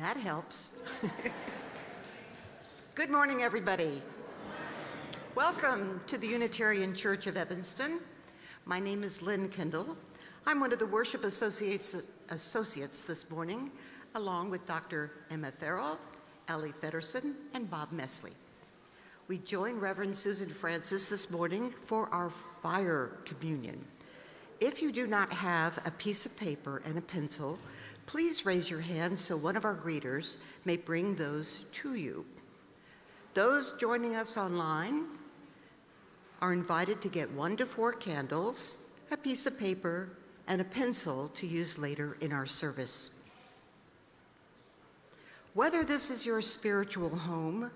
That helps. Good morning, everybody. Welcome to the Unitarian Church of Evanston. My name is Lynn Kendall. I'm one of the worship associates this morning, along with Dr. Emma Farrell, Ellie Feddersen, and Bob Mesle. We join Reverend Susan Francis this morning for our fire communion. If you do not have a piece of paper and a pencil, please raise your hand so one of our greeters may bring those to you. Those joining us online are invited to get 1 to 4 candles, a piece of paper, and a pencil to use later in our service. Whether this is your spiritual home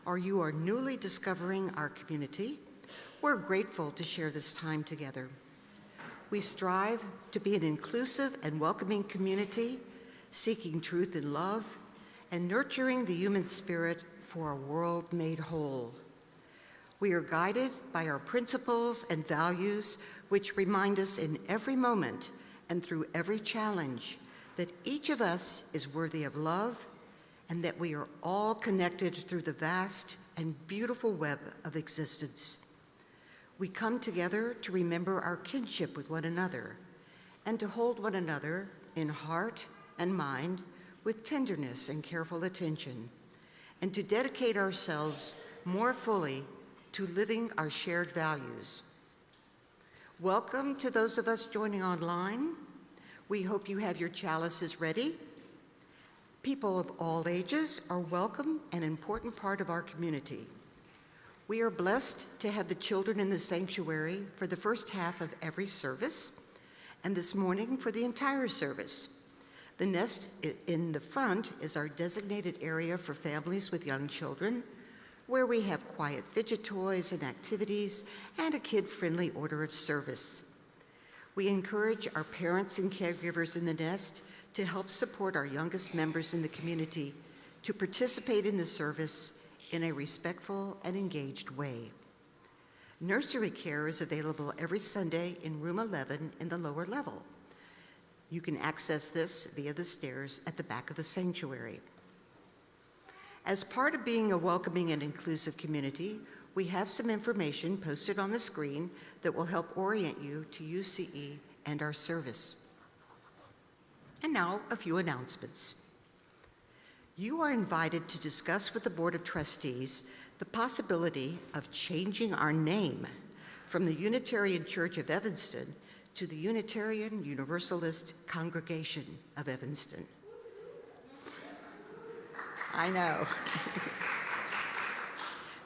or you are newly discovering our community, we're grateful to share this time together. We strive to be an inclusive and welcoming community, seeking truth and love, and nurturing the human spirit for a world made whole. We are guided by our principles and values, which remind us in every moment and through every challenge that each of us is worthy of love and that we are all connected through the vast and beautiful web of existence. We come together to remember our kinship with one another and to hold one another in heart and mind with tenderness and careful attention, and to dedicate ourselves more fully to living our shared values. Welcome to those of us joining online. We hope you have your chalices ready. People of all ages are welcome and an important part of our community. We are blessed to have the children in the sanctuary for the first half of every service, and this morning for the entire service. The nest in the front is our designated area for families with young children, where we have quiet fidget toys and activities and a kid-friendly order of service. We encourage our parents and caregivers in the nest to help support our youngest members in the community to participate in the service in a respectful and engaged way. Nursery care is available every Sunday in room 11 in the lower level. You can access this via the stairs at the back of the sanctuary. As part of being a welcoming and inclusive community, we have some information posted on the screen that will help orient you to UCE and our service. And now, a few announcements. You are invited to discuss with the Board of Trustees the possibility of changing our name from the Unitarian Church of Evanston to the Unitarian Universalist Congregation of Evanston. I know.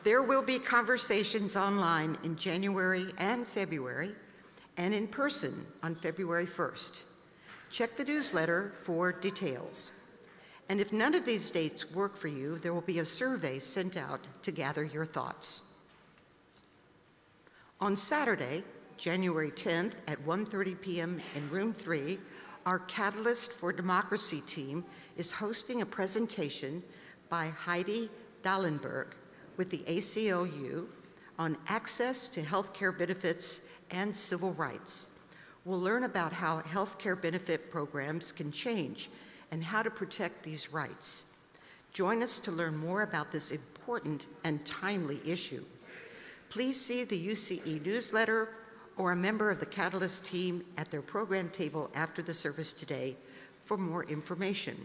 There will be conversations online in January and February, and in person on February 1st. Check the newsletter for details. And if none of these dates work for you, there will be a survey sent out to gather your thoughts. On Saturday, January 10th at 1:30 p.m. in room 3, our Catalyst for Democracy team is hosting a presentation by Heidi Dallenberg with the ACLU on access to healthcare benefits and civil rights. We'll learn about how healthcare benefit programs can change and how to protect these rights. Join us to learn more about this important and timely issue. Please see the UCE newsletter or a member of the Catalyst team at their program table after the service today for more information.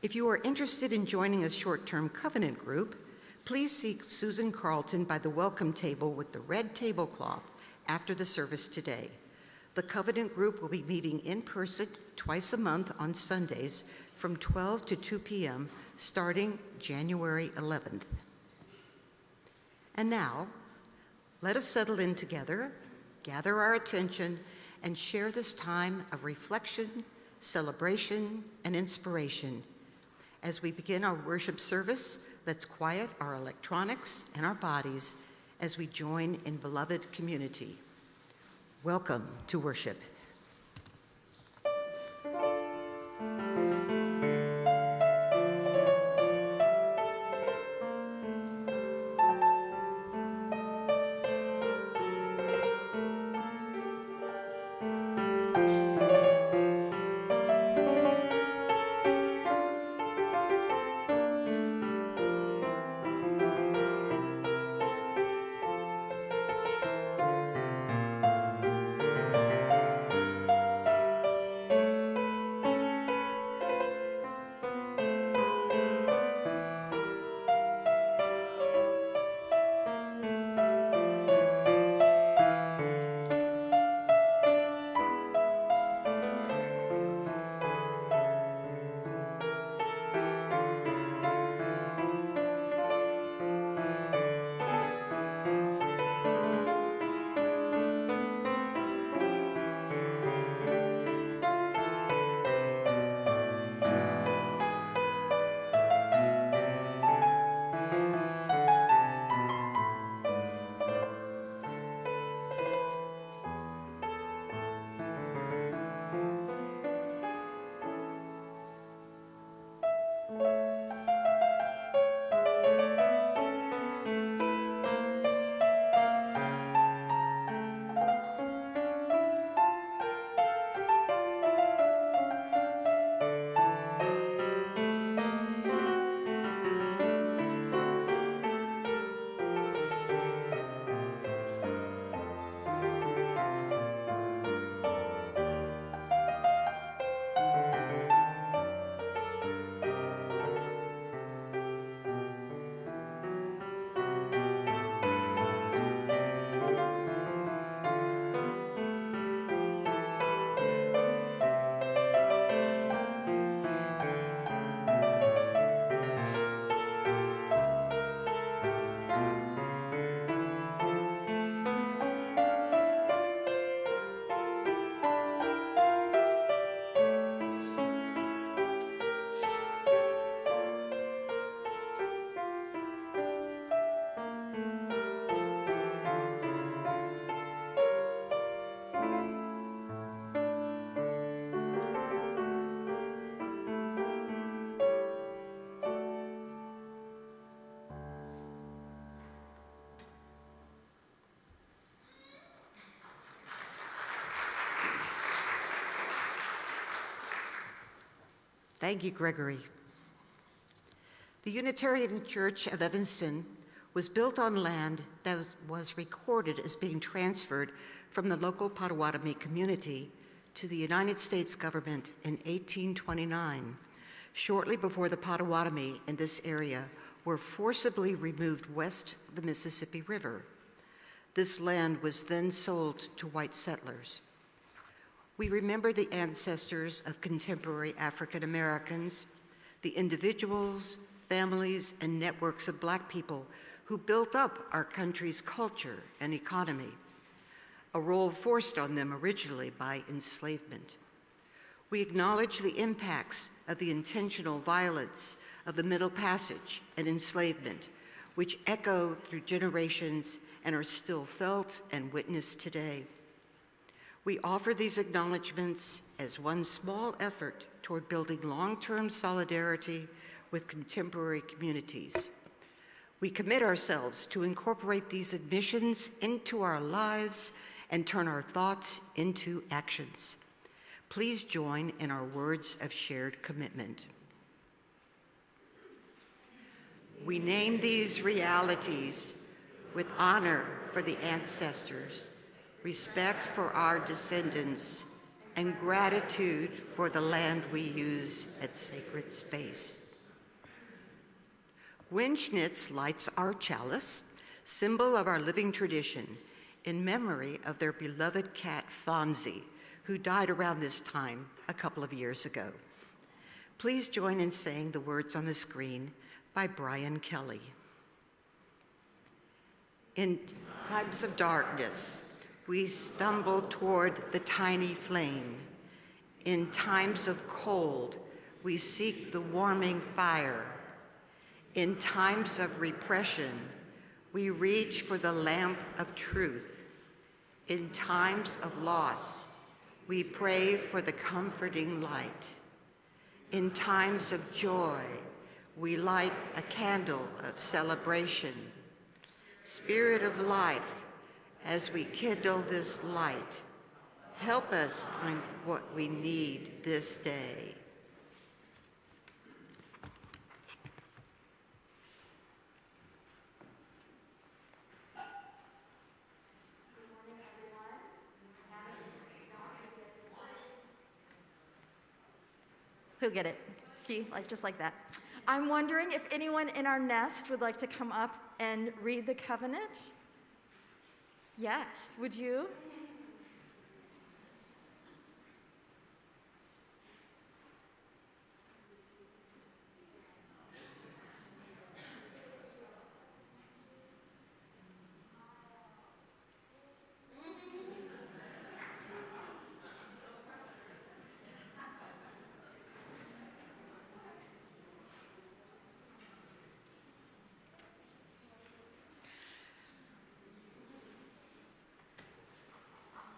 If you are interested in joining a short-term covenant group, please seek Susan Carlton by the welcome table with the red tablecloth after the service today. The covenant group will be meeting in person twice a month on Sundays from 12 to 2 p.m. starting January 11th. And now, let us settle in together, gather our attention, and share this time of reflection, celebration, and inspiration. As we begin our worship service, let's quiet our electronics and our bodies as we join in beloved community. Welcome to worship. Thank you, Gregory. The Unitarian Church of Evanston was built on land that was recorded as being transferred from the local Potawatomi community to the United States government in 1829, shortly before the Potawatomi in this area were forcibly removed west of the Mississippi River. This land was then sold to white settlers. We remember the ancestors of contemporary African Americans, the individuals, families, and networks of Black people who built up our country's culture and economy, a role forced on them originally by enslavement. We acknowledge the impacts of the intentional violence of the Middle Passage and enslavement, which echo through generations and are still felt and witnessed today. We offer these acknowledgments as one small effort toward building long-term solidarity with contemporary communities. We commit ourselves to incorporate these admissions into our lives and turn our thoughts into actions. Please join in our words of shared commitment. We name these realities with honor for the ancestors, respect for our descendants, and gratitude for the land we use as sacred space. Gwen Schnitz lights our chalice, symbol of our living tradition, in memory of their beloved cat, Fonzie, who died around this time a couple of years ago. Please join in saying the words on the screen by Brian Kelly. In times of darkness, we stumble toward the tiny flame. In times of cold, we seek the warming fire. In times of repression, we reach for the lamp of truth. In times of loss, we pray for the comforting light. In times of joy, we light a candle of celebration. Spirit of life, as we kindle this light, help us find what we need this day. Who'll get it? See, just like that. I'm wondering if anyone in our nest would like to come up and read the covenant. Yes, would you?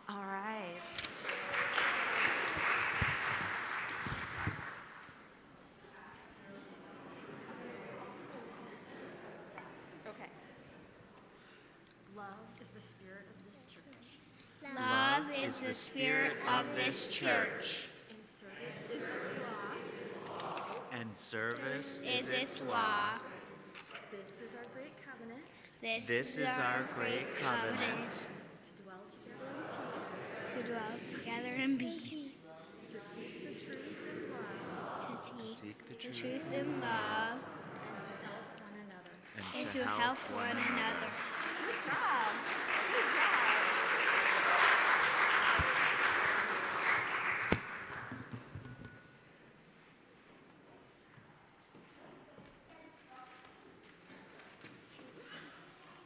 All right. Okay. Love is the spirit of this church. Love is the spirit of this church. And service is its law. This is our great covenant. This is our great covenant. To dwell together in peace. To seek the truth in love. To seek the truth in love. And to help one another. And to help one another. Good job. Good job.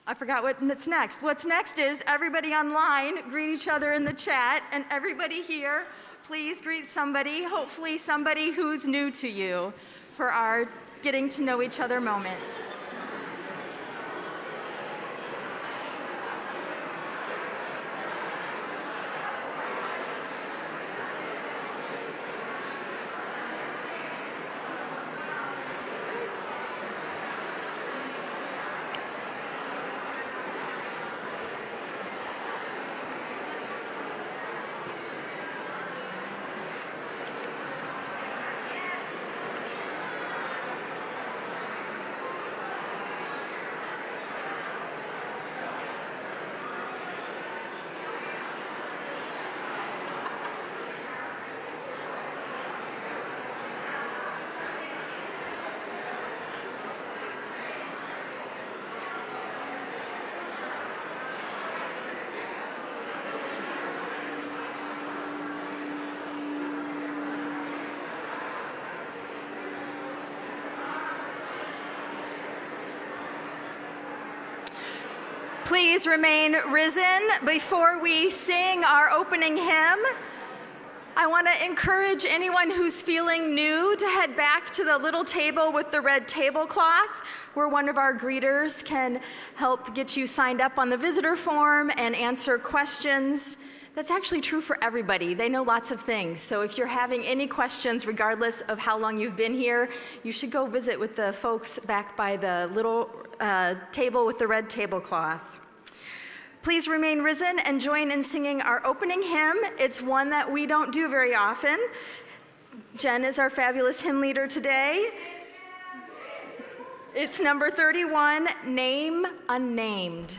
I forgot what's next. What's next is everybody online greet each other in the chat, and everybody here, please greet somebody, hopefully somebody who's new to you, for our getting to know each other moment. Please remain risen. Before we sing our opening hymn, I want to encourage anyone who's feeling new to head back to the little table with the red tablecloth, where one of our greeters can help get you signed up on the visitor form and answer questions. That's actually true for everybody. They know lots of things. So if you're having any questions, regardless of how long you've been here, you should go visit with the folks back by the little table with the red tablecloth. Please remain risen and join in singing our opening hymn. It's one that we don't do very often. Jenn is our fabulous hymn leader today. It's number 31, Name Unnamed.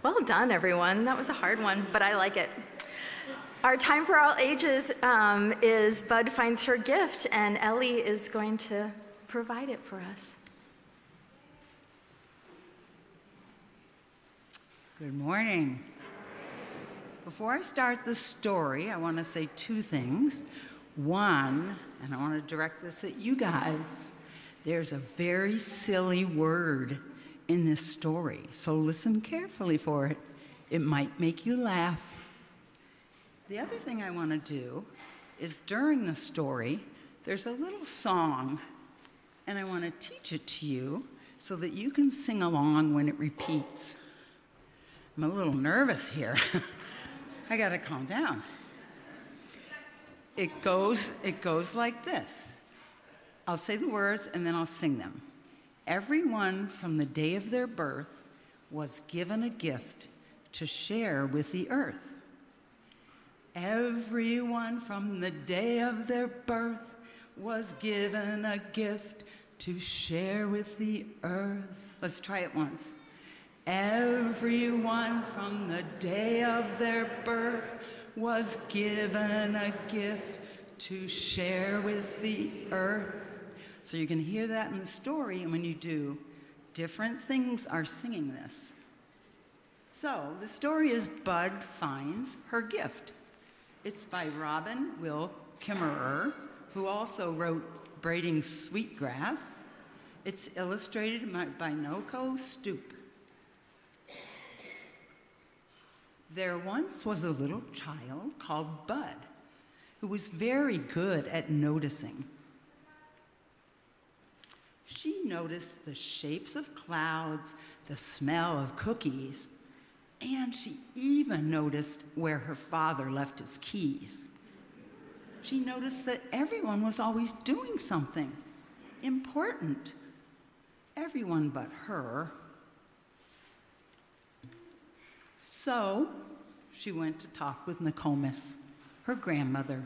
Well done, everyone. That was a hard one, but I like it. Our time for all ages is Bud Finds Her Gift, and Ellie is going to provide it for us. Good morning. Before I start the story, I want to say two things. One, and I want to direct this at you guys, there's a very silly word in this story, so listen carefully for it. It might make you laugh. The other thing I want to do is during the story, there's a little song, and I want to teach it to you so that you can sing along when it repeats. I'm a little nervous here. I got to calm down. It goes like this. I'll say the words and then I'll sing them. Everyone from the day of their birth was given a gift to share with the earth. Everyone from the day of their birth was given a gift to share with the earth. Let's try it once. Everyone from the day of their birth was given a gift to share with the earth. So you can hear that in the story, and when you do, Different things are singing this. So the story is Bud Finds Her Gift. It's by Robin Will Kimmerer, who also wrote Braiding Sweetgrass. It's illustrated by Noko Stoop. There once was a little child called Bud, who was very good at noticing. She noticed the shapes of clouds, the smell of cookies, and she even noticed where her father left his keys. She noticed that everyone was always doing something important. Everyone but her. So she went to talk with Nokomis, her grandmother.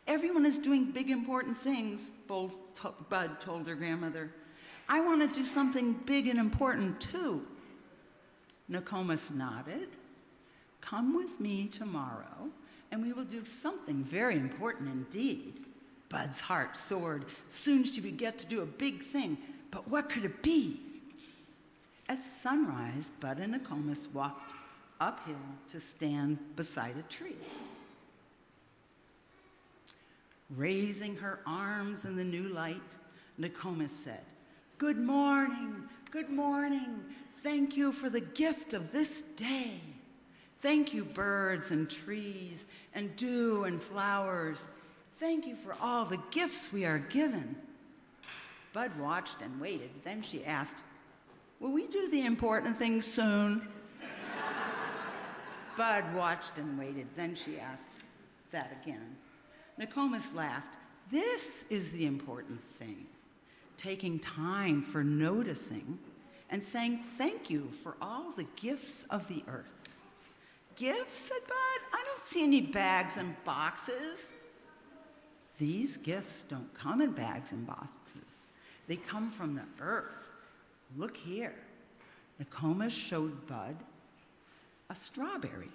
Everyone is doing big, important things, Bud told her grandmother. I want to do something big and important, too. Nokomis nodded. Come with me tomorrow, and we will do something very important indeed. Bud's heart soared. Soon she would get to do a big thing, but what could it be? At sunrise, Bud and Nokomis walked uphill to stand beside a tree. Raising her arms in the new light, Nokomis said, good morning, thank you for the gift of this day. Thank you, birds and trees and dew and flowers. Thank you for all the gifts we are given. Bud watched and waited. Then she asked, will we do the important things soon? Bud watched and waited. Then she asked that again. Nokomis laughed. This is the important thing. Taking time for noticing and saying thank you for all the gifts of the earth. Gifts, said Bud? I don't see any bags and boxes. These gifts don't come in bags and boxes. They come from the earth. Look here. Nokomis showed Bud a strawberry.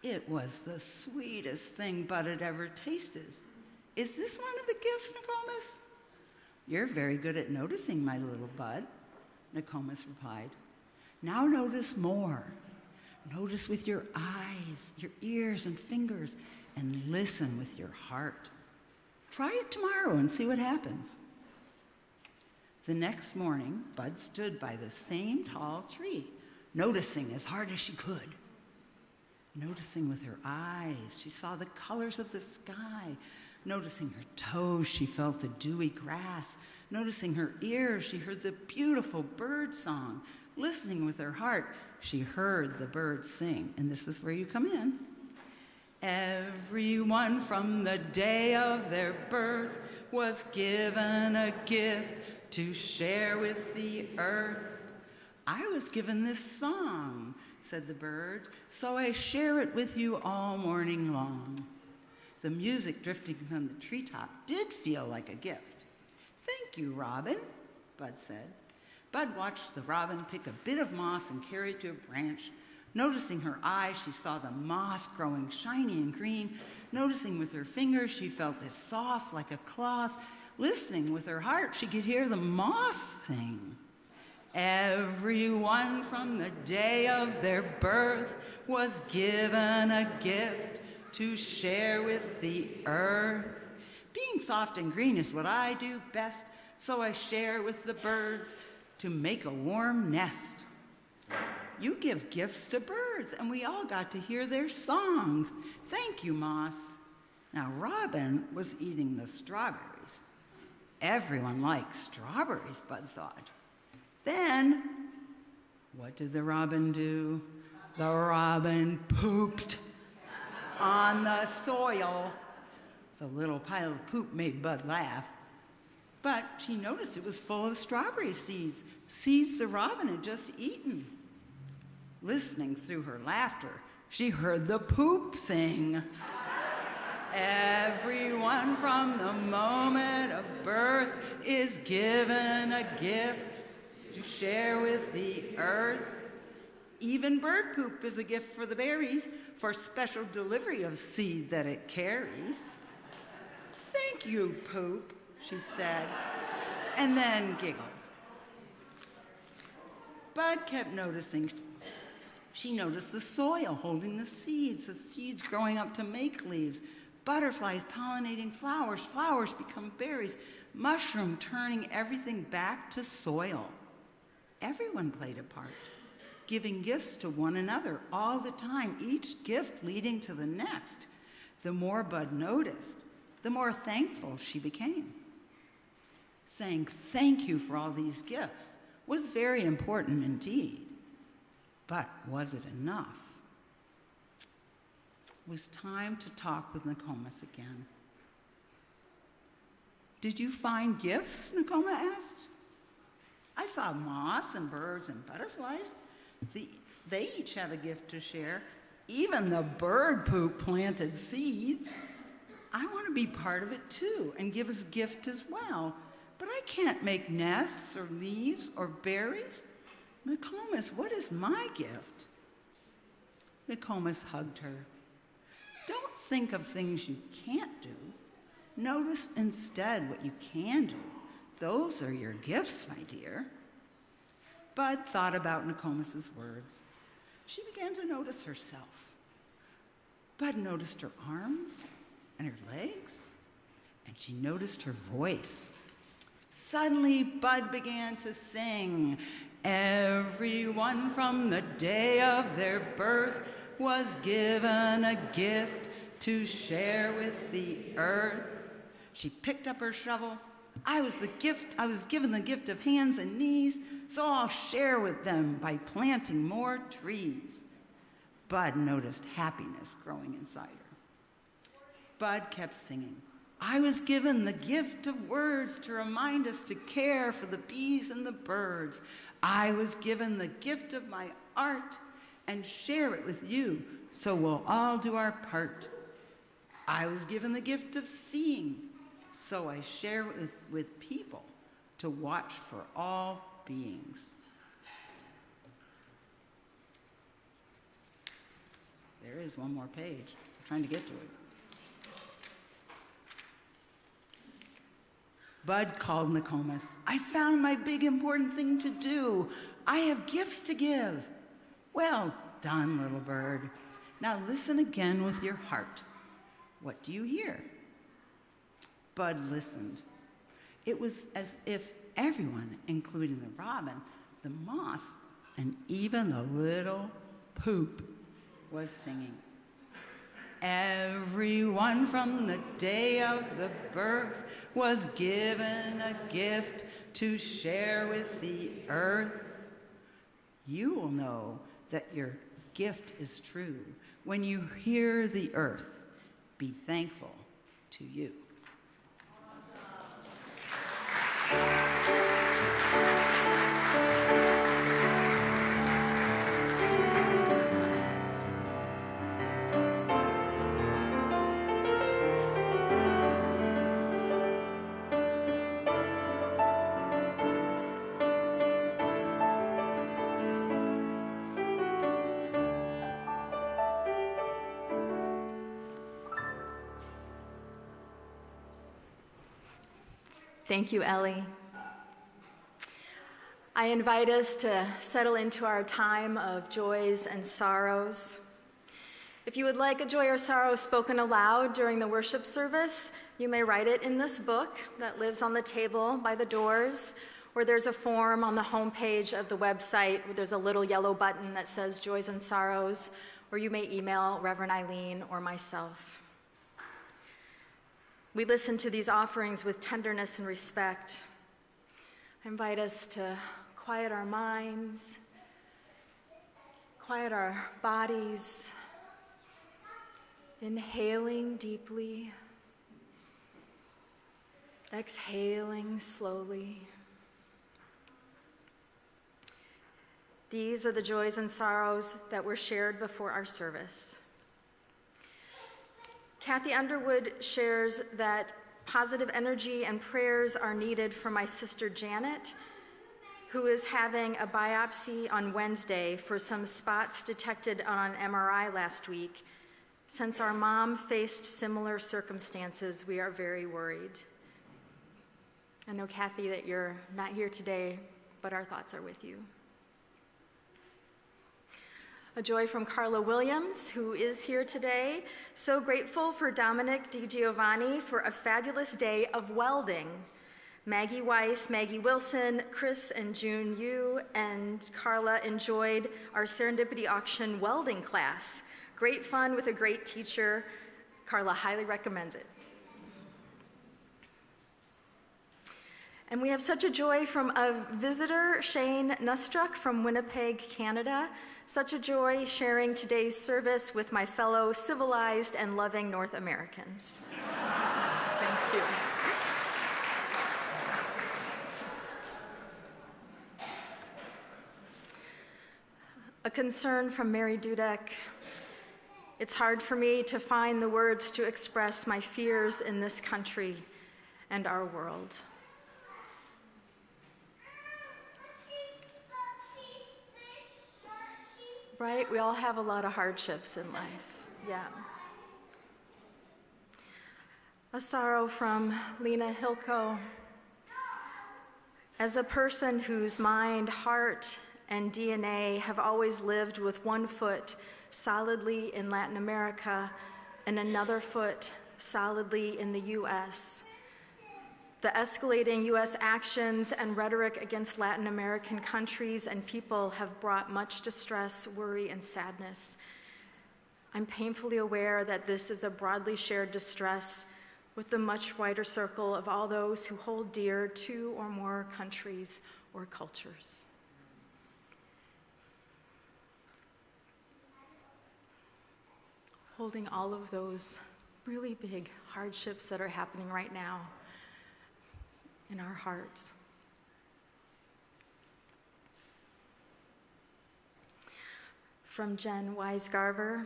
It was the sweetest thing Bud had ever tasted. Is this one of the gifts, Nokomis? You're very good at noticing, my little Bud, Nokomis replied. Now notice more. Notice with your eyes, your ears and fingers, and listen with your heart. Try it tomorrow and see what happens. The next morning, Bud stood by the same tall tree, noticing as hard as she could. Noticing with her eyes, she saw the colors of the sky. Noticing her toes, she felt the dewy grass. Noticing her ears, she heard the beautiful bird song. Listening with her heart, she heard the birds sing. And this is where you come in. Everyone from the day of their birth was given a gift to share with the earth. I was given this song, said the bird, so I share it with you all morning long. The music drifting from the treetop did feel like a gift. Thank you, Robin, Bud said. Bud watched the robin pick a bit of moss and carry it to a branch. Noticing her eyes, she saw the moss growing shiny and green. Noticing with her fingers, she felt it soft like a cloth. Listening with her heart, she could hear the moss sing. Everyone from the day of their birth was given a gift to share with the earth. Being soft and green is what I do best, so I share with the birds to make a warm nest. You give gifts to birds, and we all got to hear their songs. Thank you, Moss. Now, Robin was eating the strawberries. Everyone likes strawberries, Bud thought. Then, what did the robin do? The robin pooped on the soil. The little pile of poop made Bud laugh. But she noticed it was full of strawberry seeds, seeds the robin had just eaten. Listening through her laughter, she heard the poop sing. Everyone from the moment of birth is given a gift to share with the earth. Even bird poop is a gift for the berries for special delivery of seed that it carries. Thank you, poop, she said. and then giggled. Bud kept noticing. She noticed the soil holding the seeds growing up to make leaves, butterflies pollinating flowers, flowers become berries, mushroom turning everything back to soil. Everyone played a part, giving gifts to one another all the time, each gift leading to the next. The more Bud noticed, the more thankful she became. Saying thank you for all these gifts was very important indeed. But was it enough? It was time to talk with Nokomis again. Did you find gifts? Nokoma asked. I saw moss and birds and butterflies. They each have a gift to share. Even the bird poop planted seeds. I want to be part of it too and give us gift as well. But I can't make nests or leaves or berries. Nokomis, what is my gift? Nokomis hugged her. Don't think of things you can't do. Notice instead what you can do. Those are your gifts, my dear. Bud thought about Nokomis's words. She began to notice herself. Bud noticed her arms and her legs, and she noticed her voice. Suddenly, Bud began to sing. Everyone from the day of their birth was given a gift to share with the earth. She picked up her shovel. I was given the gift of hands and knees, so I'll share with them by planting more trees. Bud noticed happiness growing inside her. Bud kept singing. I was given the gift of words to remind us to care for the bees and the birds. I was given the gift of my art and share it with you, so we'll all do our part. I was given the gift of seeing, so I share it with people to watch for all beings. There is one more page. I'm trying to get to it. Bud called Nokomis. I found my big important thing to do. I have gifts to give. Well done, little bird. Now listen again with your heart. What do you hear? Bud listened. It was as if everyone, including the robin, the moss, and even the little poop, was singing. Everyone from the day of the birth was given a gift to share with the earth. You will know that your gift is true when you hear the earth be thankful to you. Thank you, Ellie. I invite us to settle into our time of joys and sorrows. If you would like a joy or sorrow spoken aloud during the worship service, you may write it in this book that lives on the table by the doors, or there's a form on the homepage of the website where there's a little yellow button that says Joys and Sorrows, or you may email Reverend Eileen or myself. We listen to these offerings with tenderness and respect. I invite us to quiet our minds, quiet our bodies, inhaling deeply, exhaling slowly. These are the joys and sorrows that were shared before our service. Kathy Underwood shares that positive energy and prayers are needed for my sister Janet, who is having a biopsy on Wednesday for some spots detected on an MRI last week. Since our mom faced similar circumstances, we are very worried. I know, Kathy, that you're not here today, but our thoughts are with you. A joy from Carla Williams, who is here today. So grateful for Dominic DiGiovanni for a fabulous day of welding. Maggie Weiss, Maggie Wilson, Chris and June Yu, and Carla enjoyed our Serendipity Auction welding class. Great fun with a great teacher. Carla highly recommends it. And we have such a joy from a visitor, Shane Nustruck from Winnipeg, Canada. Such a joy sharing today's service with my fellow civilized and loving North Americans. Thank you. A concern from Mary Dudek. It's hard for me to find the words to express my fears in this country and our world. Right? We all have a lot of hardships in life. Yeah. A sorrow from Lena Hilko. As a person whose mind, heart, and DNA have always lived with one foot solidly in Latin America and another foot solidly in the US, the escalating US actions and rhetoric against Latin American countries and people have brought much distress, worry, and sadness. I'm painfully aware that this is a broadly shared distress with the much wider circle of all those who hold dear two or more countries or cultures. Holding all of those really big hardships that are happening right now in our hearts. From Jenn Wisegarver.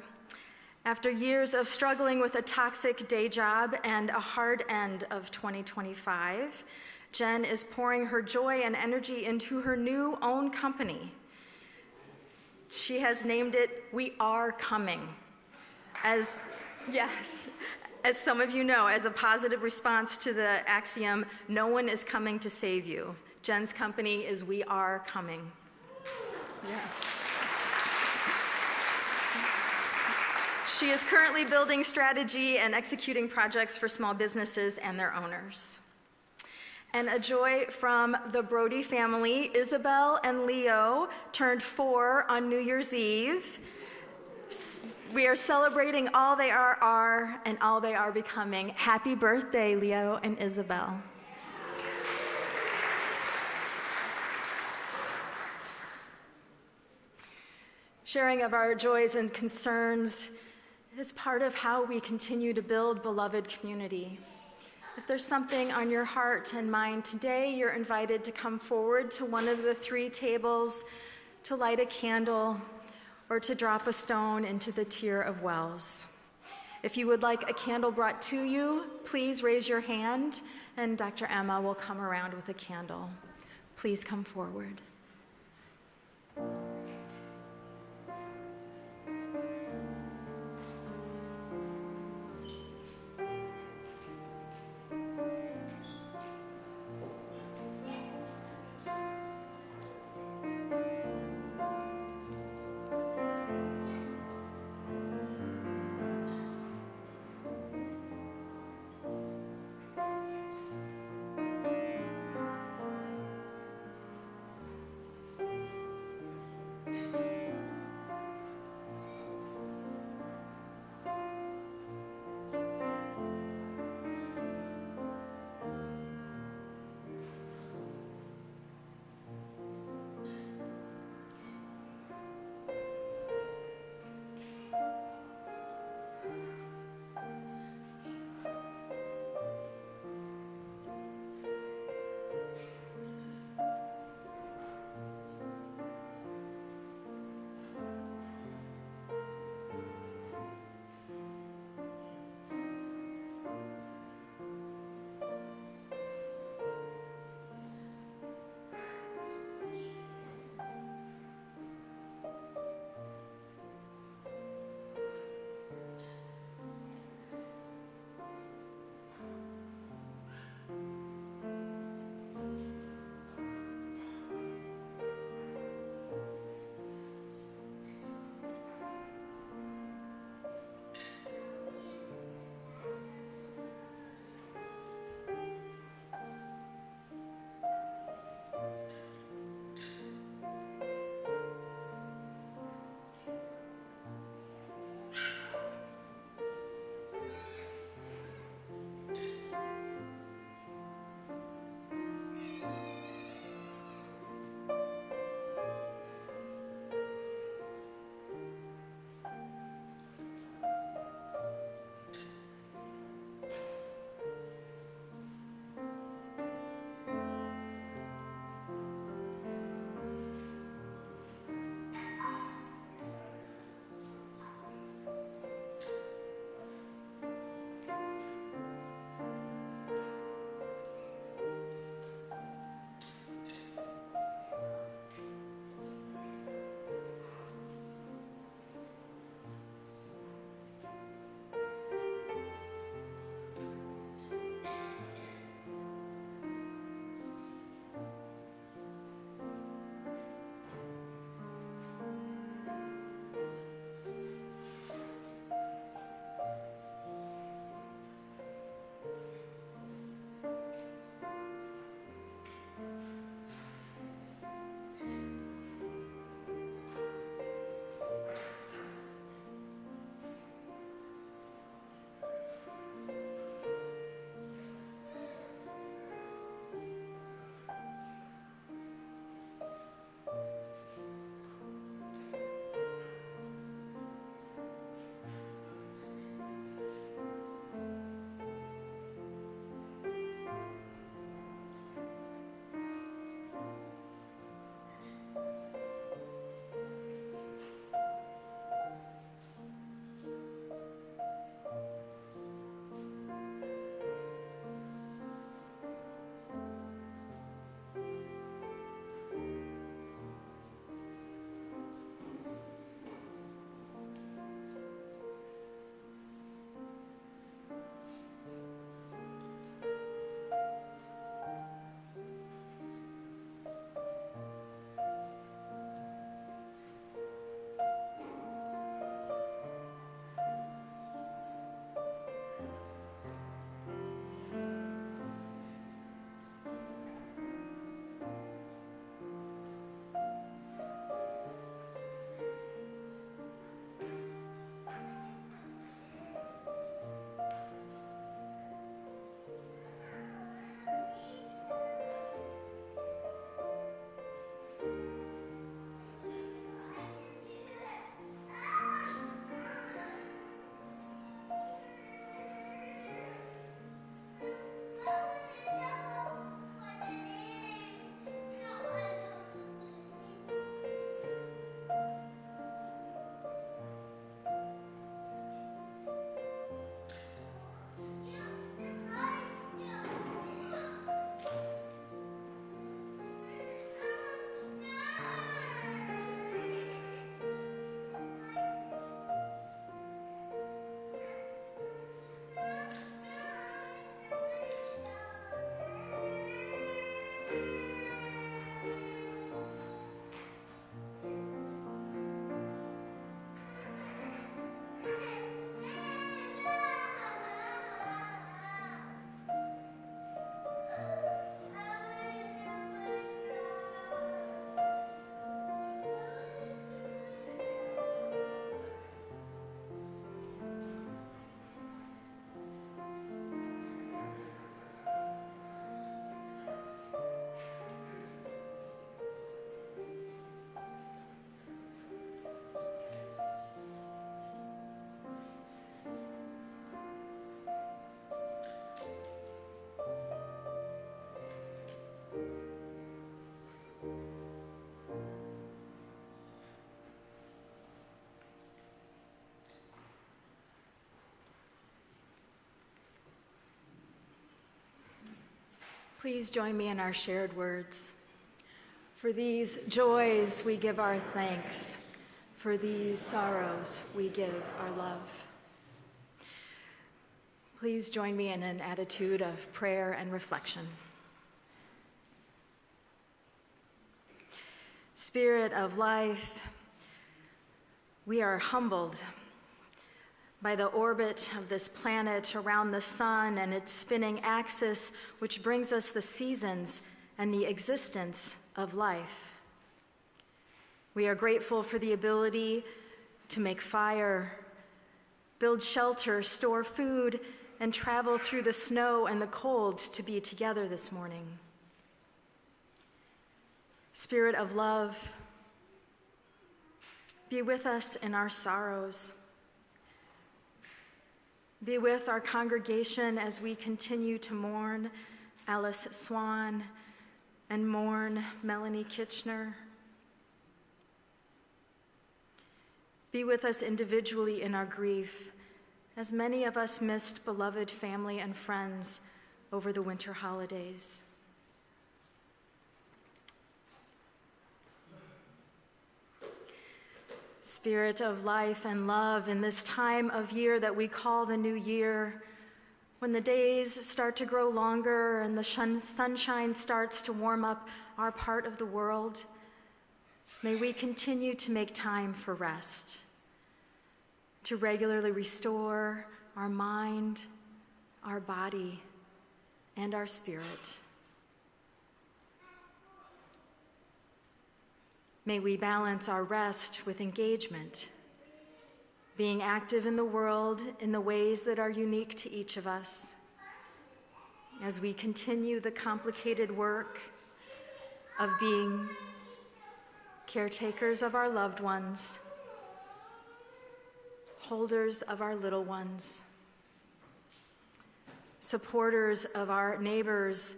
After years of struggling with a toxic day job and a hard end of 2025, Jenn is pouring her joy and energy into her new own company. She has named it We Are Coming. As some of you know, as a positive response to the axiom, no one is coming to save you. Jenn's company is We Are Coming. Yeah. She is currently building strategy and executing projects for small businesses and their owners. And a joy from the Brody family, Isabel and Leo turned 4 on New Year's Eve. We are celebrating all they are and all they are becoming. Happy birthday, Leo and Isabel. Sharing of our joys and concerns is part of how we continue to build beloved community. If there's something on your heart and mind today, you're invited to come forward to one of the 3 tables to light a candle or to drop a stone into the tier of wells. If you would like a candle brought to you, please raise your hand and Dr. Emma will come around with a candle. Please come forward. Please join me in our shared words. For these joys we give our thanks. For these sorrows we give our love. Please join me in an attitude of prayer and reflection. Spirit of life, we are humbled by the orbit of this planet around the sun and its spinning axis, which brings us the seasons and the existence of life. We are grateful for the ability to make fire, build shelter, store food, and travel through the snow and the cold to be together this morning. Spirit of love, be with us in our sorrows. Be with our congregation as we continue to mourn Alice Swan and mourn Melanie Kitchener. Be with us individually in our grief, as many of us missed beloved family and friends over the winter holidays. Spirit of life and love, in this time of year that we call the new year, when the days start to grow longer and the sunshine starts to warm up our part of the world, may we continue to make time for rest, to regularly restore our mind, our body, and our spirit. May we balance our rest with engagement, being active in the world in the ways that are unique to each of us, as we continue the complicated work of being caretakers of our loved ones, holders of our little ones, supporters of our neighbors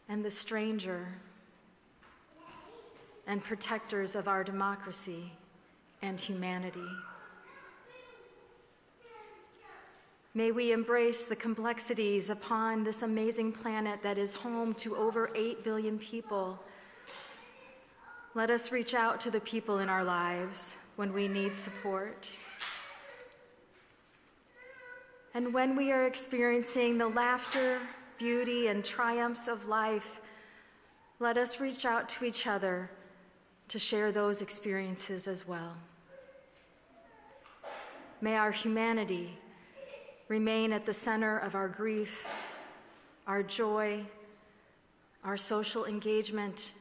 and the stranger, and protectors of our democracy and humanity. May we embrace the complexities upon this amazing planet that is home to over 8 billion people. Let us reach out to the people in our lives when we need support. And when we are experiencing the laughter, beauty, and triumphs of life, let us reach out to each other to share those experiences as well. May our humanity remain at the center of our grief, our joy, our social engagement,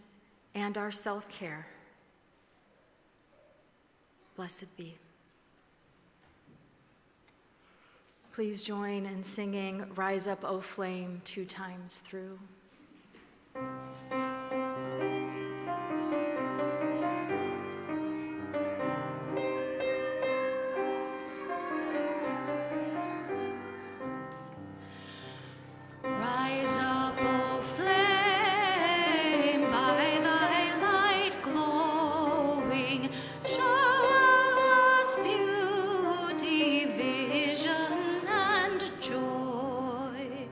and our self-care. Blessed be. Please join in singing Rise Up, O Flame 2 times through. Rise up, O flame, by thy light glowing, show us beauty, vision, and joy.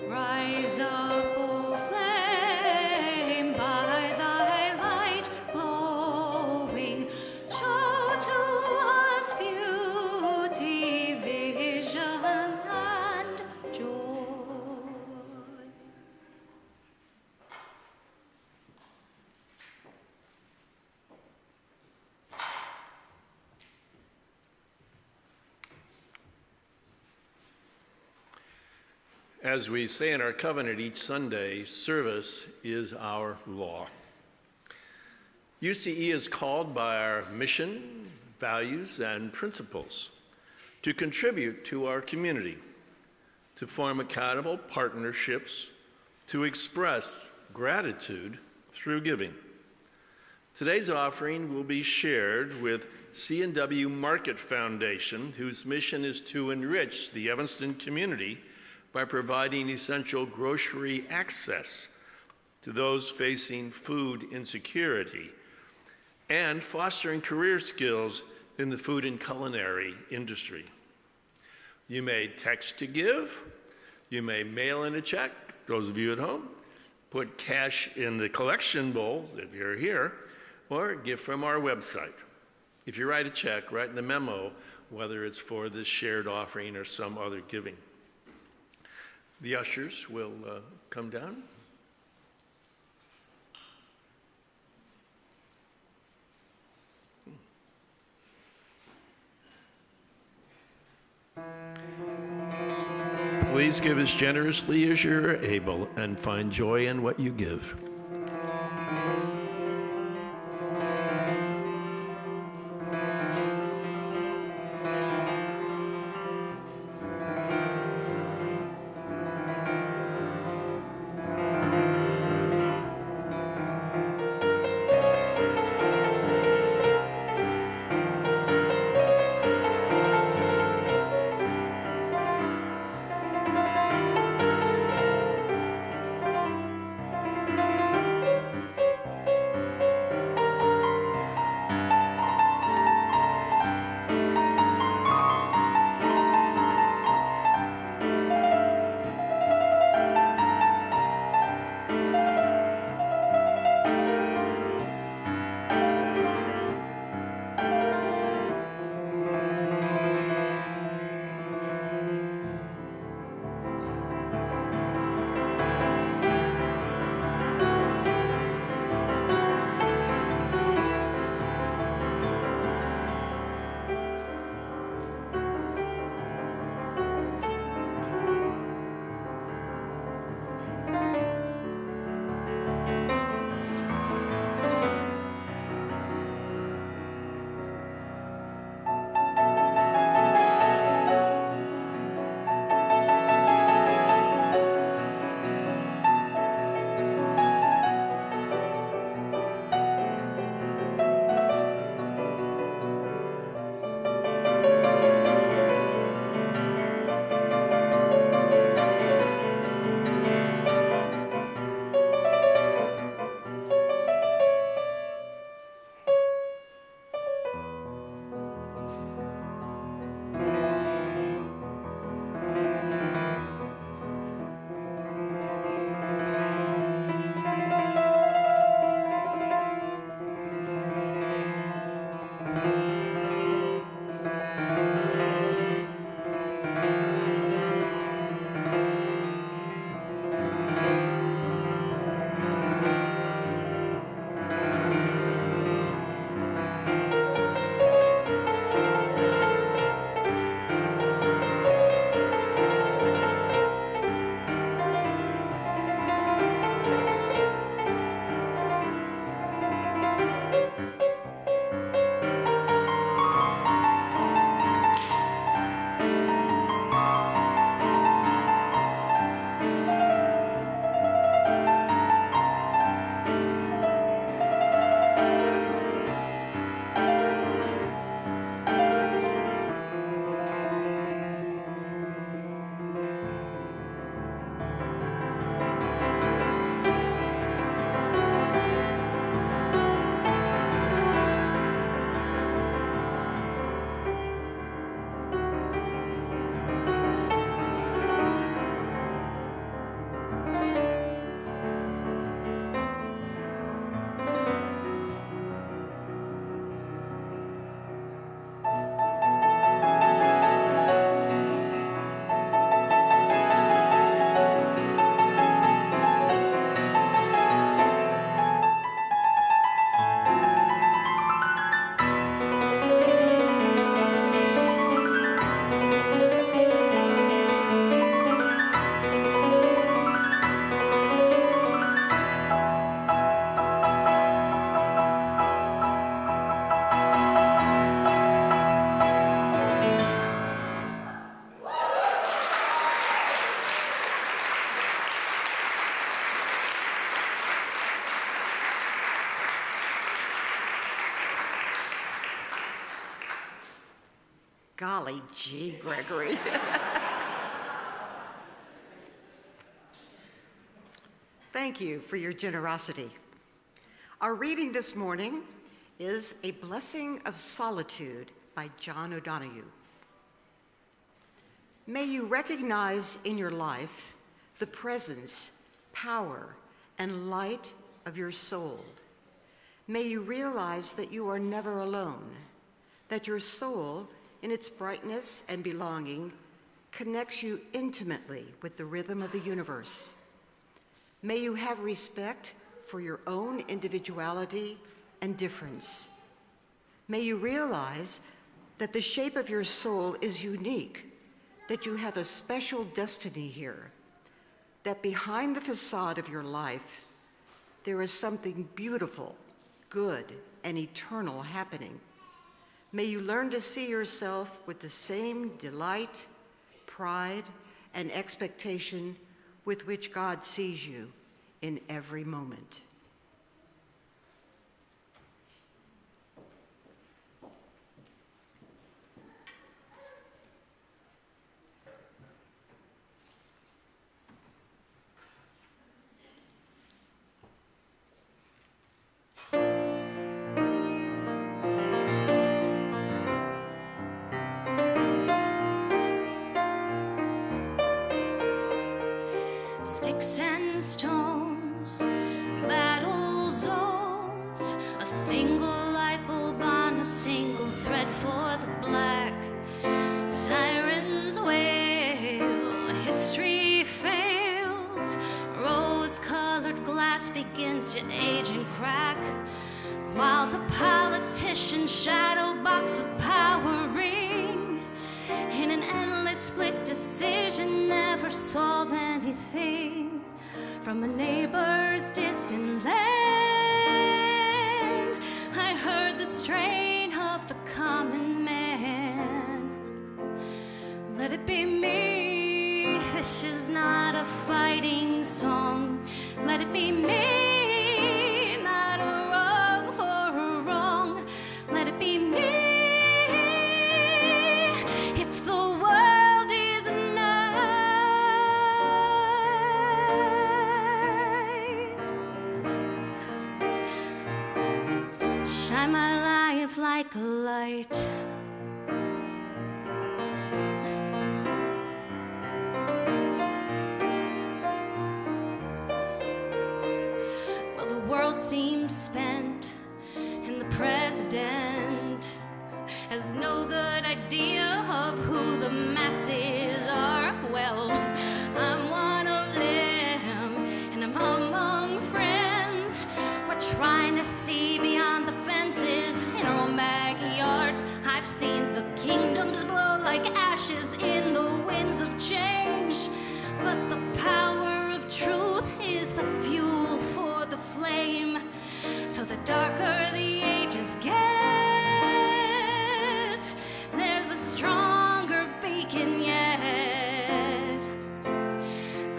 Rise up, O flame, by thy light glowing, show to us beauty, vision, and joy. As we say in our covenant each Sunday, service is our law. UCE is called by our mission, values, and principles to contribute to our community, to form accountable partnerships, to express gratitude through giving. Today's offering will be shared with C&W Market Foundation, whose mission is to enrich the Evanston community by providing essential grocery access to those facing food insecurity and fostering career skills in the food and culinary industry. You may text to give, you may mail in a check, those of you at home, put cash in the collection bowl if you're here, or give from our website. If you write a check, write in the memo whether it's for this shared offering or some other giving. The ushers will come down. Please give as generously as you're able and find joy in what you give. Golly gee, Gregory. Thank you for your generosity. Our reading this morning is A Blessing of Solitude by John O'Donohue. May you recognize in your life the presence power, and light of your soul. May you realize that you are never alone, that your soul, in its brightness and belonging, connects you intimately with the rhythm of the universe. May you have respect for your own individuality and difference. May you realize that the shape of your soul is unique, that you have a special destiny here, that behind the facade of your life, there is something beautiful, good, and eternal happening. May you learn to see yourself with the same delight, pride, and expectation with which God sees you in every moment. Sticks and stones, battle zones, a single light bulb on a single thread for the black. Sirens wail, history fails, rose-colored glass begins to age and crack, while the politicians shadow box the power ring. In an endless split decision, never solve anything. From a neighbor's distant land, I heard the strain of the common man. Let it be me, this is not a fighting song. Let it be me, not a wrong for a wrong. Let it be me. Shine my life like a light. Well, the world seems spent, and the president has no good idea of who the masses are. Well, I'm one of them, and I'm among friends. We're trying to see beyond the fences in our own backyards. I've seen the kingdoms blow like ashes in the winds of change, but the power of truth is the fuel for the flame. So the darker the ages get, there's a stronger beacon yet.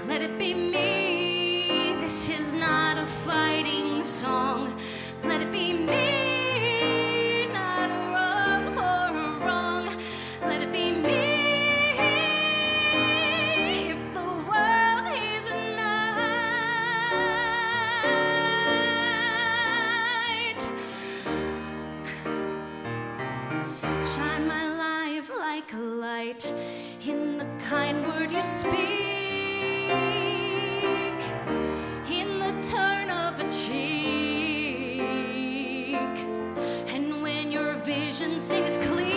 Let it be me, this is not a fighting song. Let it be me, not a wrong for a wrong. Let it be me. If the world is a night, shine my life like a light in the kind word you speak, in the turn of a cheek, and when your vision stays clear,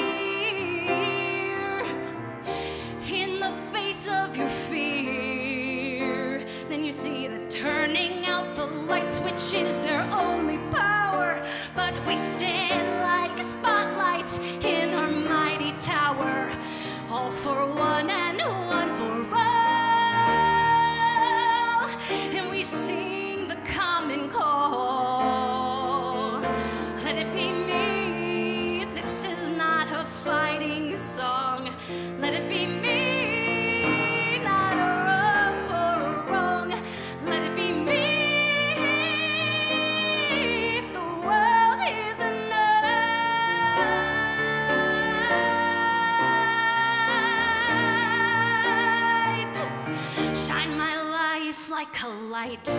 in the face of your fear, then you see that turning out the light switch is their only power. But we stand like spotlights in our mighty tower, all for one and one for all, and we sing the common call. Let it be me, this is not a fighting song. Let it be me, not a wrong for a wrong. Let it be me. If the world is a night, shine my life like a light.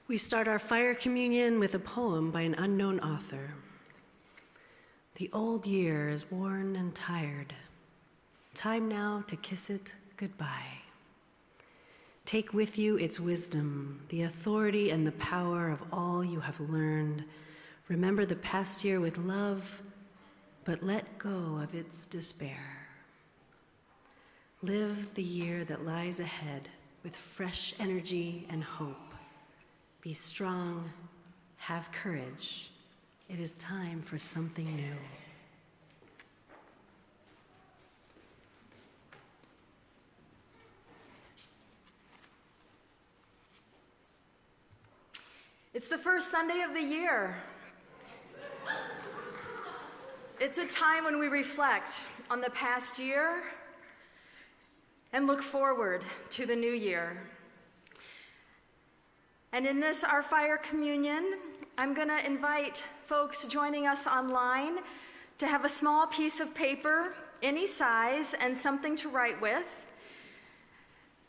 We start our fire communion with a poem by an unknown author. The old year is worn and tired. Time now to kiss it goodbye. Take with you its wisdom, the authority and the power of all you have learned. Remember the past year with love, but let go of its despair. Live the year that lies ahead with fresh energy and hope. Be strong, have courage. It is time for something new. It's the first Sunday of the year. It's a time when we reflect on the past year and look forward to the new year. And in this, our fire communion, I'm going to invite folks joining us online to have a small piece of paper, any size, and something to write with,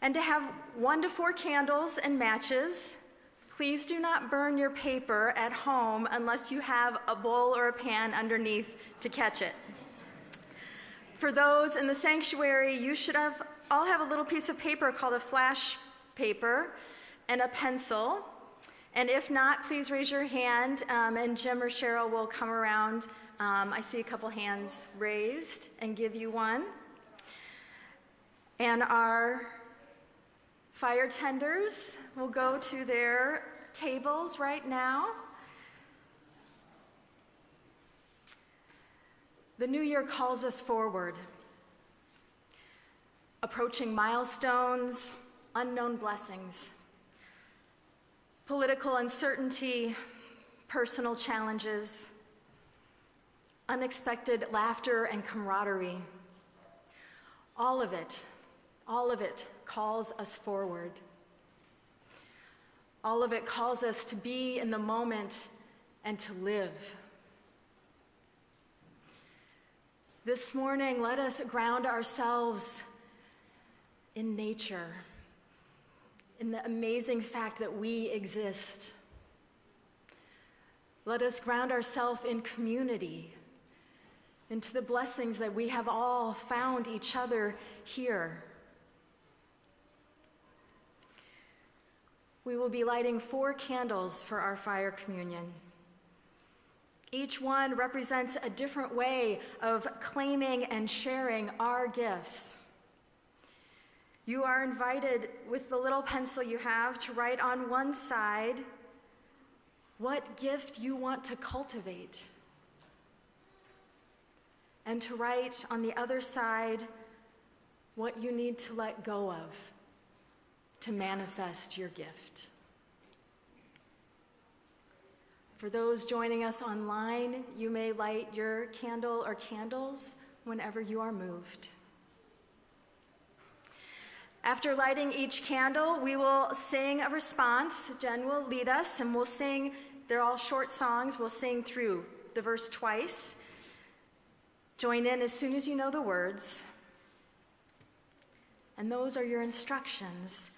and to have 1 to 4 candles and matches. Please do not burn your paper at home unless you have a bowl or a pan underneath to catch it. For those in the sanctuary, you should all have a little piece of paper called a flash paper and a pencil. And if not, please raise your hand, and Jim or Cheryl will come around. I see a couple hands raised and give you one. And our fire tenders will go to their tables right now. The new year calls us forward, approaching milestones, unknown blessings, political uncertainty, personal challenges, unexpected laughter and camaraderie. All of it calls us forward. All of it calls us to be in the moment and to live. This morning, let us ground ourselves in nature, in the amazing fact that we exist. Let us ground ourselves in community, into the blessings that we have all found each other here. We will be lighting 4 candles for our fire communion. Each one represents a different way of claiming and sharing our gifts. You are invited, with the little pencil you have, to write on one side what gift you want to cultivate, and to write on the other side what you need to let go of to manifest your gift. For those joining us online, you may light your candle or candles whenever you are moved. After lighting each candle, we will sing a response. Jenn will lead us, and we'll sing, they're all short songs, we'll sing through the verse twice. Join in as soon as you know the words. And those are your instructions.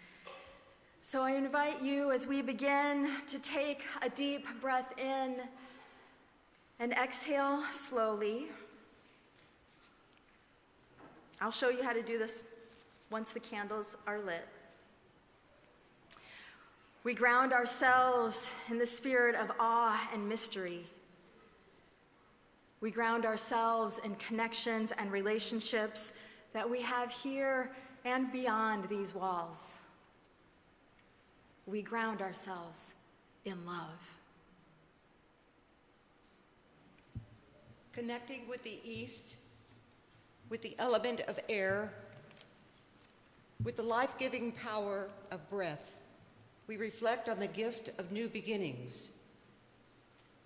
So I invite you, as we begin, to take a deep breath in and exhale slowly. I'll show you how to do this once the candles are lit. We ground ourselves in the spirit of awe and mystery. We ground ourselves in connections and relationships that we have here and beyond these walls. We ground ourselves in love. Connecting with the east, with the element of air, with the life-giving power of breath, we reflect on the gift of new beginnings.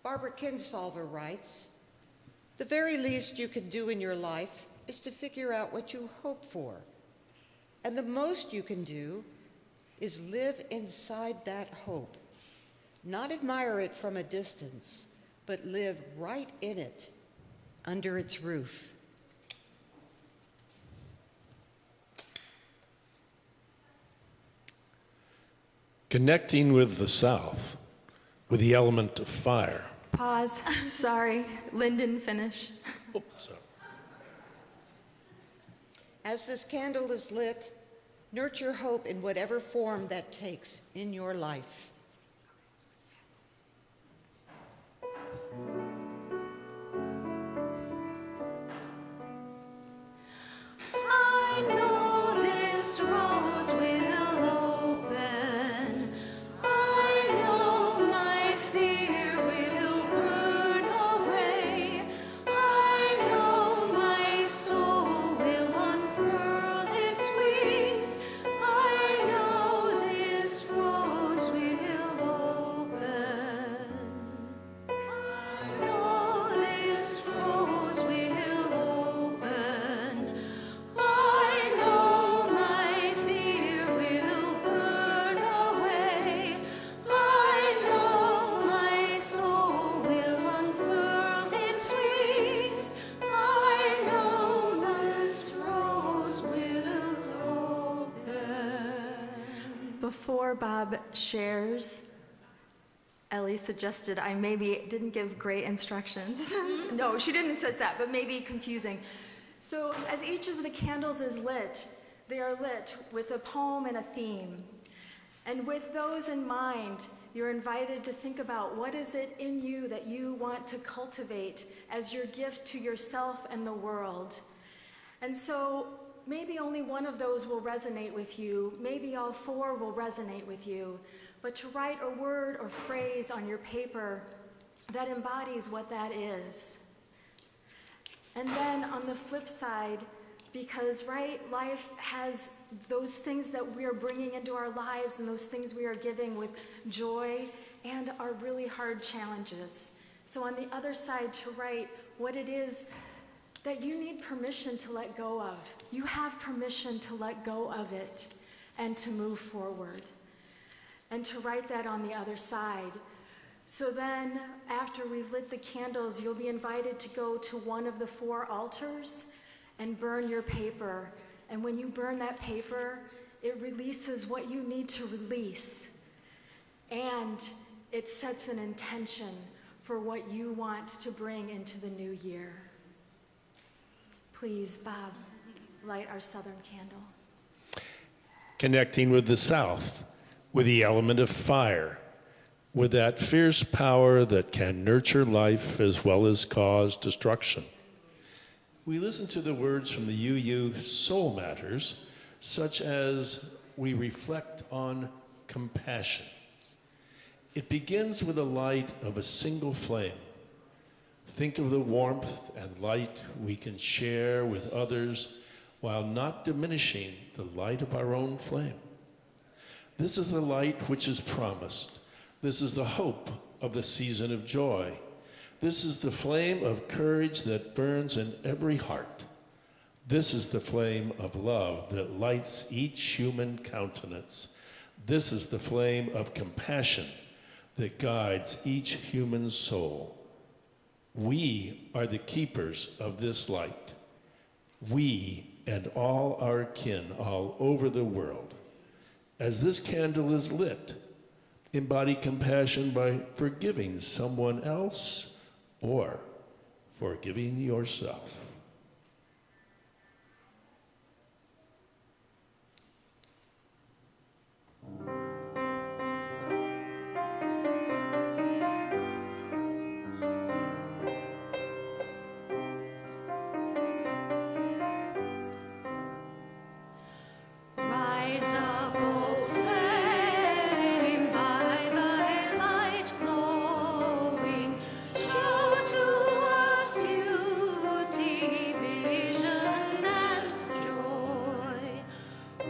Barbara Kinsolver writes, "The very least you can do in your life is to figure out what you hope for. And the most you can do is live inside that hope. Not admire it from a distance, but live right in it, under its roof." Connecting with the South, with the element of fire. Pause. Sorry, Lynn didn't finish. Oops, sorry. As this candle is lit, nurture hope in whatever form that takes in your life. I know this rose will open. I know my fear will burn away. I know my soul will unfurl its wings. I know this rose will open. I know this rose will open. I know my fear will burn away. I know my soul will unfurl its wings. I know this rose will open. Before Bob shares, Ellie suggested I maybe didn't give great instructions. No, she didn't say that, but maybe confusing. So as each of the candles is lit, they are lit with a poem and a theme. And with those in mind, you're invited to think about what is it in you that you want to cultivate as your gift to yourself and the world. And so maybe only one of those will resonate with you, maybe all four will resonate with you, but to write a word or phrase on your paper that embodies what that is. And then on the flip side, because life has those things that we are bringing into our lives and those things we are giving with joy and our really hard challenges. So on the other side, to write what it is that you need permission to let go of. You have permission to let go of it and to move forward. And to write that on the other side. So then, after we've lit the candles, you'll be invited to go to one of the four altars and burn your paper. And when you burn that paper, it releases what you need to release. And it sets an intention for what you want to bring into the new year. Please, Bob, light our southern candle. Connecting with the South, with the element of fire, with that fierce power that can nurture life as well as cause destruction. We listen to the words from the UU Soul Matters, such as we reflect on compassion. It begins with the light of a single flame. Think of the warmth and light we can share with others while not diminishing the light of our own flame. This is the light which is promised. This is the hope of the season of joy. This is the flame of courage that burns in every heart. This is the flame of love that lights each human countenance. This is the flame of compassion that guides each human soul. We are the keepers of this light. We and all our kin all over the world. As this candle is lit, embody compassion by forgiving someone else or forgiving yourself. Rise up, O flame, by thy light glowing. Show to us beauty, vision, and joy.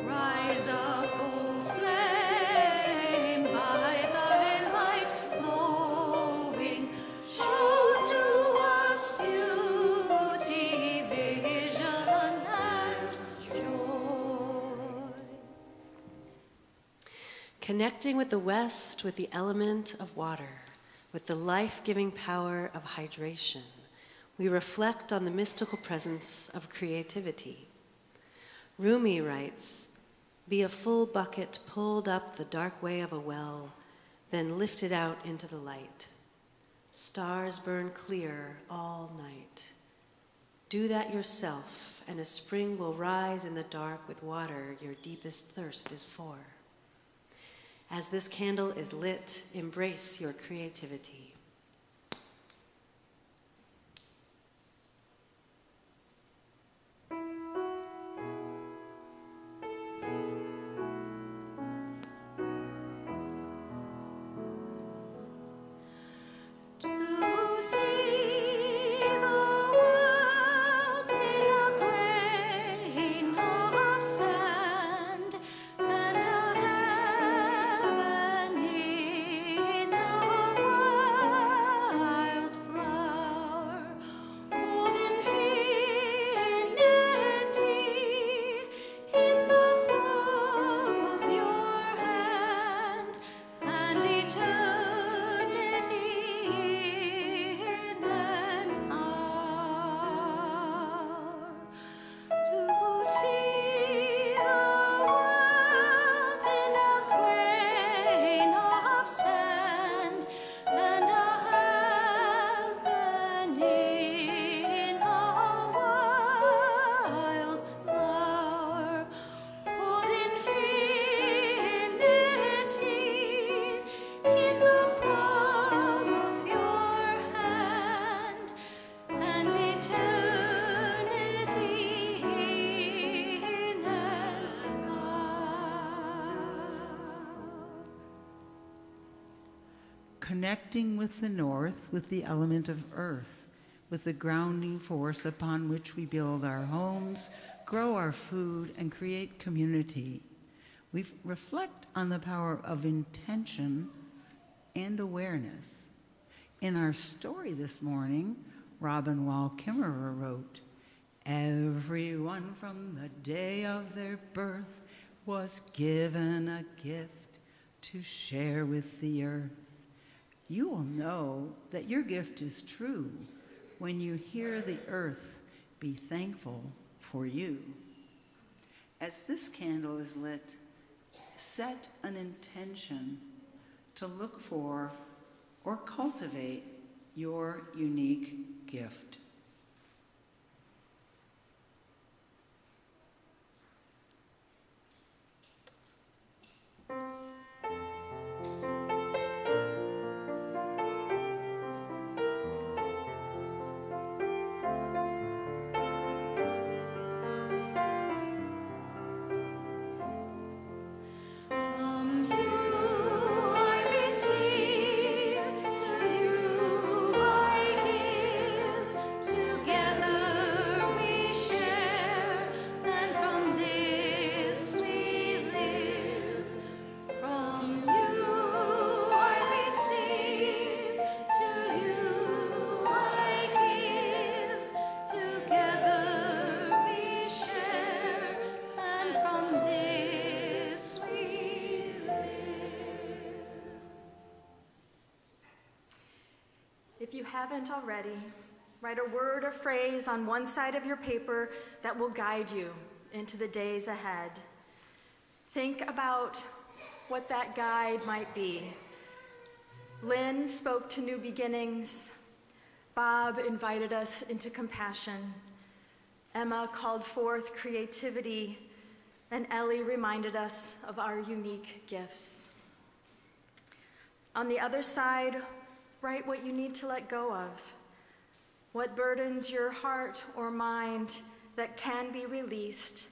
Rise up, O flame, by thy light glowing. Show to us beauty, vision, and joy. Connecting with the West with the element of water, with the life-giving power of hydration, we reflect on the mystical presence of creativity. Rumi writes, Be a full bucket pulled up the dark way of a well, then lifted out into the light. Stars burn clear all night. Do that yourself, and a spring will rise in the dark with water your deepest thirst is for. As this candle is lit, embrace your creativity. Connecting with the north, with the element of earth, with the grounding force upon which we build our homes, grow our food, and create community. We reflect on the power of intention and awareness. In our story this morning, Robin Wall Kimmerer wrote, "Everyone from the day of their birth was given a gift to share with the earth." You will know that your gift is true when you hear the earth be thankful for you. As this candle is lit, set an intention to look for or cultivate your unique gift. If you haven't already, write a word or phrase on one side of your paper that will guide you into the days ahead. Think about what that guide might be. Lynn spoke to new beginnings. Bob invited us into compassion. Emma called forth creativity, and Ellie reminded us of our unique gifts. On the other side, write what you need to let go of, what burdens your heart or mind that can be released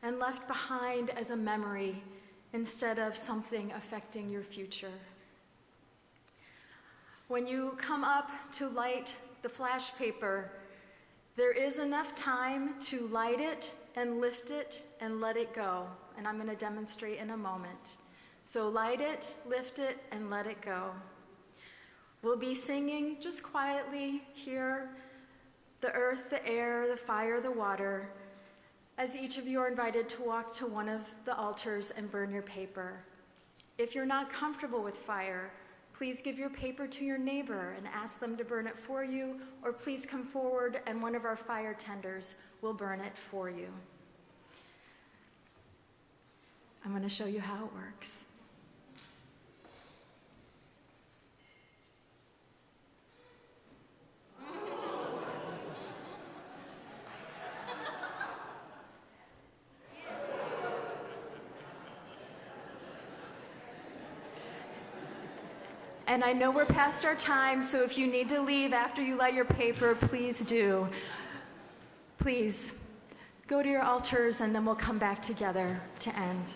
and left behind as a memory instead of something affecting your future. When you come up to light the flash paper, there is enough time to light it and lift it and let it go, and I'm going to demonstrate in a moment. So light it, lift it, and let it go. We'll be singing just quietly here, the earth, the air, the fire, the water, as each of you are invited to walk to one of the altars and burn your paper. If you're not comfortable with fire, please give your paper to your neighbor and ask them to burn it for you, or please come forward and one of our fire tenders will burn it for you. I'm going to show you how it works. And I know we're past our time, so if you need to leave after you light your paper, please do. Please, go to your altars and then we'll come back together to end.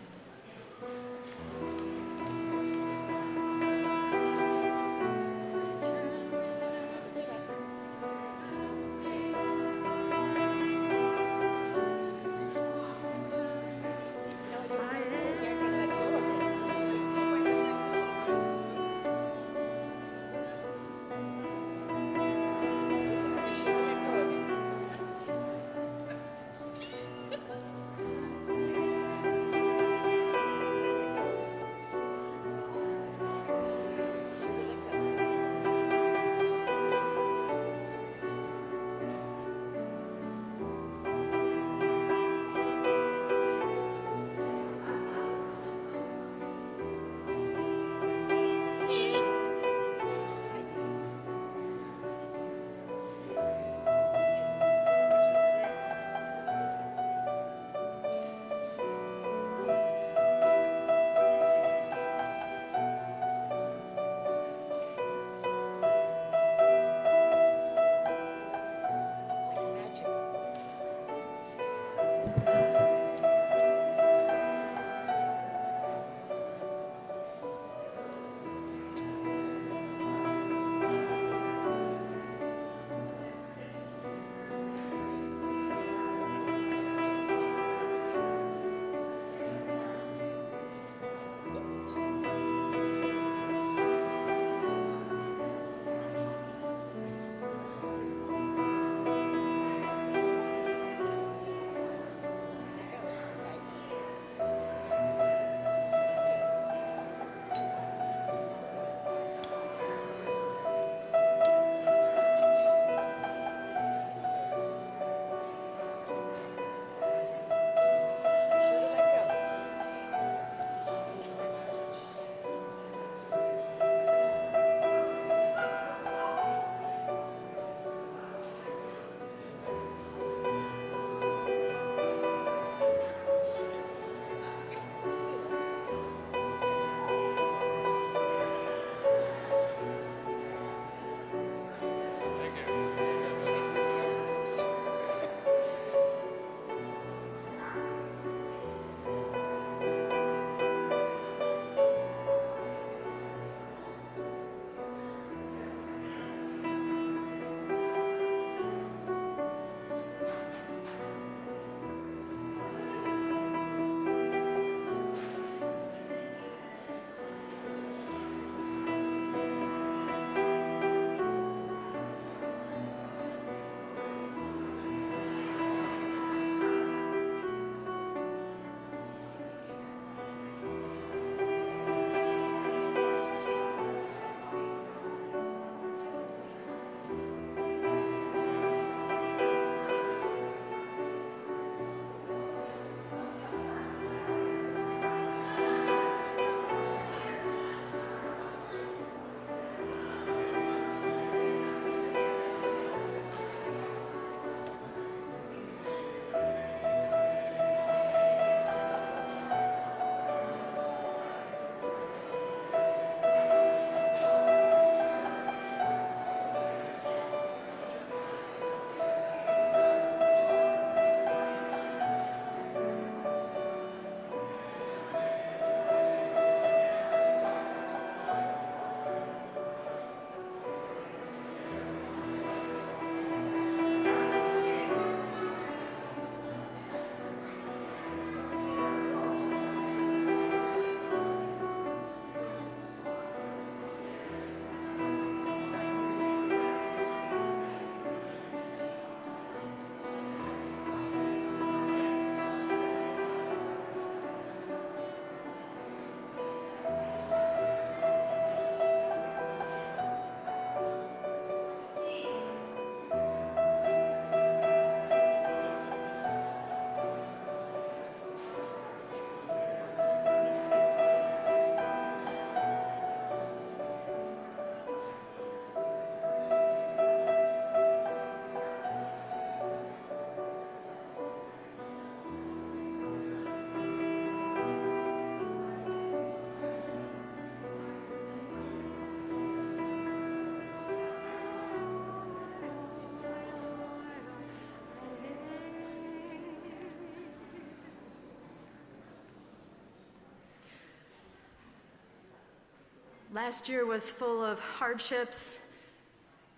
Last year was full of hardships,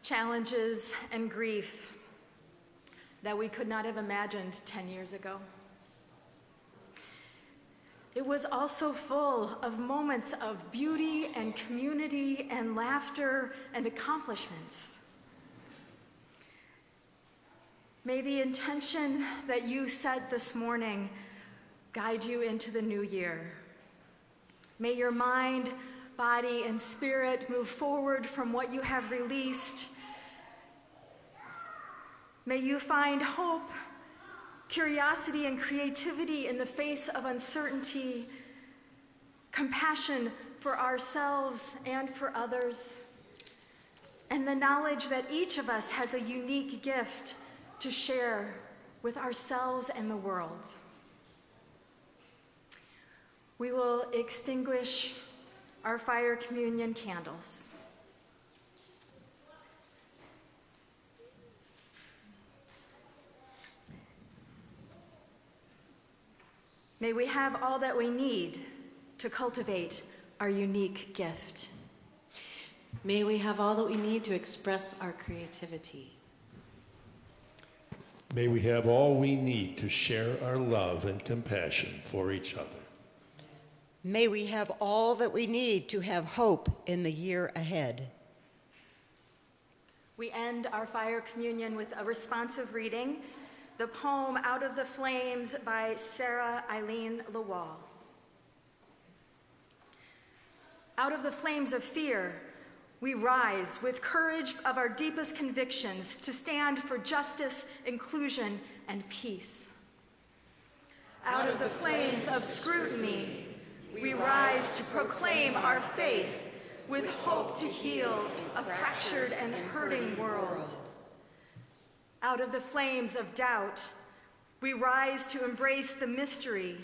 challenges, and grief that we could not have imagined 10 years ago. It was also full of moments of beauty and community and laughter and accomplishments. May the intention that you set this morning guide you into the new year. May your mind, body, and spirit move forward from what you have released. May you find hope, curiosity, and creativity in the face of uncertainty, compassion for ourselves and for others, and the knowledge that each of us has a unique gift to share with ourselves and the world. We will extinguish our fire communion candles. May we have all that we need to cultivate our unique gift. May we have all that we need to express our creativity. May we have all we need to share our love and compassion for each other. May we have all that we need to have hope in the year ahead. We end our fire communion with a responsive reading, the poem Out of the Flames by Sarah Eileen Lawal. Out of the flames of fear, we rise with courage of our deepest convictions to stand for justice, inclusion, and peace. Out of the flames of scrutiny, we rise to proclaim our faith with hope to heal a fractured and hurting world. Out of the flames of doubt, we rise to embrace the mystery,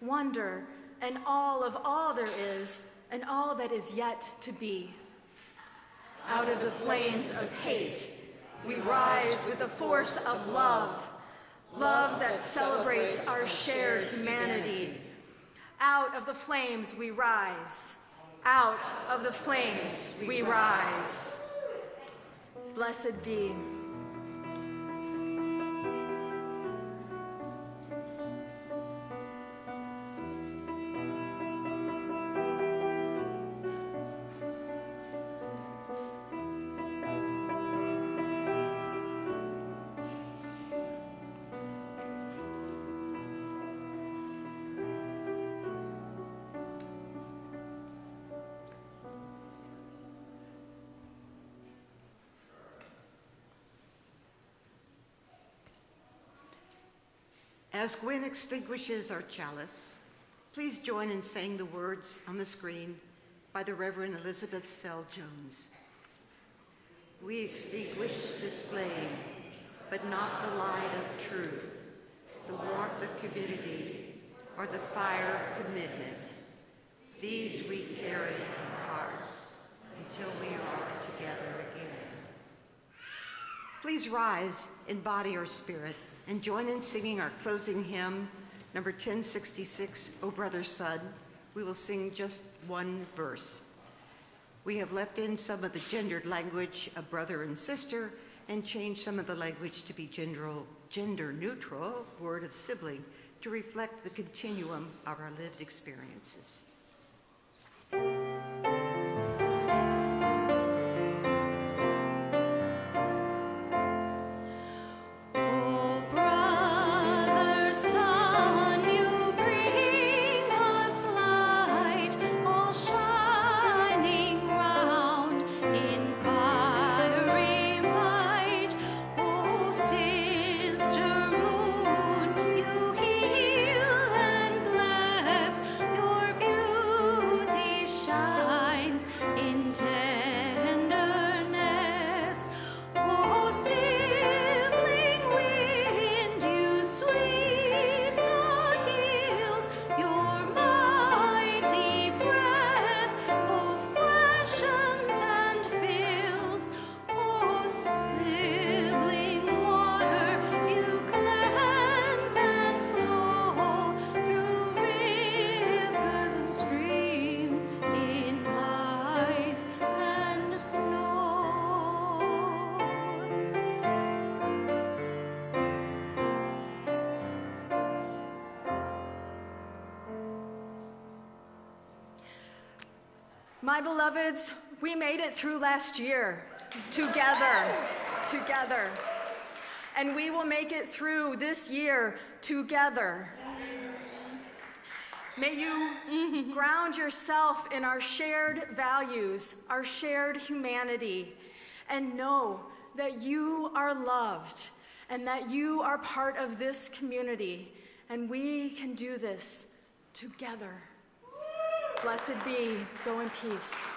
wonder, and all there is, and all that is yet to be. Out of the flames of hate, we rise with the force of love, love that celebrates our shared humanity. Out of the flames we rise. Out of the flames we rise. Blessed be. As Gwen extinguishes our chalice, please join in saying the words on the screen by the Reverend Elizabeth Sell Jones. We extinguish this flame, but not the light of truth, the warmth of community, or the fire of commitment. These we carry in our hearts until we are together again. Please rise in body or spirit and join in singing our closing hymn, number 1066, O Brother Son. We will sing just one verse. We have left in some of the gendered language of brother and sister and changed some of the language to be gender neutral, word of sibling, to reflect the continuum of our lived experiences. Your beauty My beloveds, we made it through last year together. And we will make it through this year together. May you ground yourself in our shared values, our shared humanity, and know that you are loved and that you are part of this community, and we can do this together. Blessed be. Go in peace.